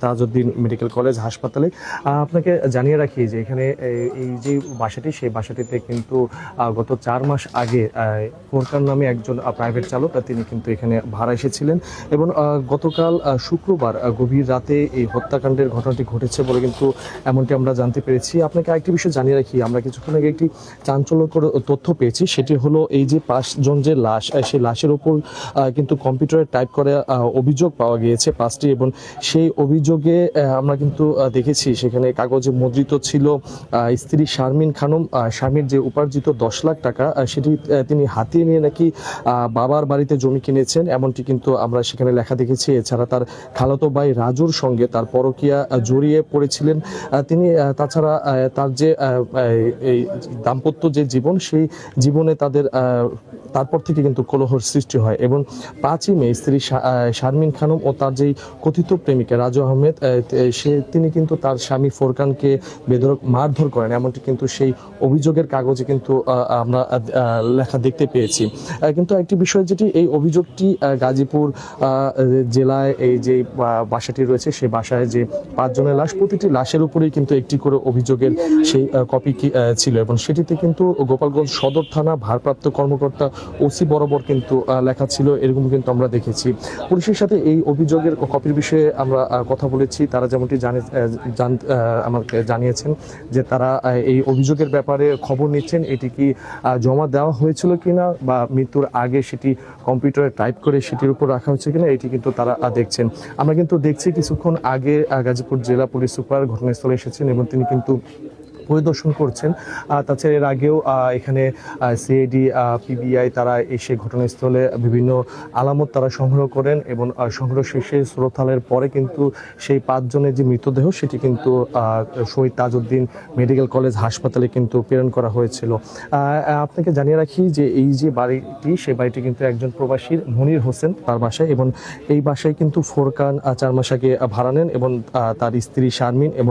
Tajuddin medical college হাসপাতালে। আপনাকে জানিয়ে রাখি যে এখানে এই যে বাসাটি, সেই বাসাটিতে কিন্তু গত 4 মাস আগে ফোরকান নামে একজন প্রাইভেট চালক তিনি কিন্তু এখানে ভাড়া এসেছিলেন এবং গতকাল শুক্রবার গভীর রাতে এই হত্যাকাণ্ডের ঘটনাটি ঘটেছে বলে কিন্তু এমনটি আমরা জানতে পেরেছি। আপনাকে আরেকটি বিষয় জানিয়ে রাখি, আমরা কিছুক্ষণ আগে একটি চাঞ্চল্যকর তথ্য পেয়েছি, সেটি হলো এই যে 5 জন যে লাশ, সেই লাশের উপর কিন্তু কম্পিউটারে টাইপ করে অভিযোগ পাওয়া গিয়েছে 5টি, এবং সেই অভিযোগে আমরা কিন্তু দেখেছি সেখানে কাগজে মুদ্রিত ছিল স্ত্রী শারমিন খানম। স্বামীর যে উপার্জিত 10 লাখ টাকা সেটি তিনি হাতিয়ে নিয়ে নাকি বাবার বাড়িতে জমি কিনেছেন, এমনটি কিন্তু আমরা সেখানে লেখা দেখেছি। এছাড়া তার খালাতো ভাই রাজুর সঙ্গে তার পরকীয়া জড়িয়ে পড়েছিলেন তিনি। তাছাড়া তার যে এই দাম্পত্য যে জীবন, সেই জীবনে তারপর থেকে কিন্তু কলহর সৃষ্টি হয় এবং 5ই মে স্ত্রী শারমিন খানম ও তার যেই কথিত প্রেমিকা রাজু আহমেদ তিনি কিন্তু তার স্বামী ফোরকানকে বেধড়ক মারধর করেন, এমনটি কিন্তু সেই অভিযোগের কাগজে কিন্তু আমরা লেখা দেখতে পেয়েছি। কিন্তু একটি বিষয় যেটি, এই অভিযোগটি গাজীপুর জেলায় এই যে বাসাটি রয়েছে, সেই বাসায় যে 5 জনের লাশ, প্রতিটি লাশের উপরেই কিন্তু একটি করে অভিযোগের সেই কপি ছিল এবং সেটিতে কিন্তু গোপালগঞ্জ সদর থানা ভারপ্রাপ্ত কর্মকর্তা ওসি বরাবর কিন্তু লেখা ছিল, এরকম কিন্তু আমরা দেখেছি। পুলিশের সাথে এই অভিযোগের কপির বিষয়ে আমরা কথা বলেছি। তারা যেমনটি আমাকে জানিয়েছেন যে তারা এই অভিযোগের ব্যাপারে খবর নিচ্ছেন, এটি কি জমা দেওয়া হয়েছিল কিনা বা মৃত্যুর আগে সেটি কম্পিউটারে টাইপ করে সেটির উপর রাখা হয়েছে কিনা, এটি কিন্তু তারা দেখছেন। আমরা কিন্তু দেখছি কিছুক্ষণ আগে গাজীপুর জেলা পুলিশ সুপার ঘটনাস্থলে এসেছেন এবং তিনি কিন্তু পরিদর্শন করছেন। তাছাড়া এর আগেও এখানে সিআইডি, পিবিআই তারা এসে ঘটনাস্থলে বিভিন্ন আলামত তারা সংগ্রহ করেন এবং সংগ্রহ শেষে শ্রোতালের পরে কিন্তু সেই 5 জনের যে মৃতদেহ সেটি কিন্তু শহীদ তাজউদ্দিন মেডিকেল কলেজ হাসপাতালে কিন্তু প্রেরণ করা হয়েছিল। আপনাকে জানিয়ে রাখি যে এই যে বাড়িটি, সেই বাড়িটি কিন্তু একজন প্রবাসীর মনির হোসেন তার বাসায়, এবং এই বাসায় কিন্তু ফোরকান 4 মাস আগে ভাড়া নেন এবং তার স্ত্রী শারমিন এবং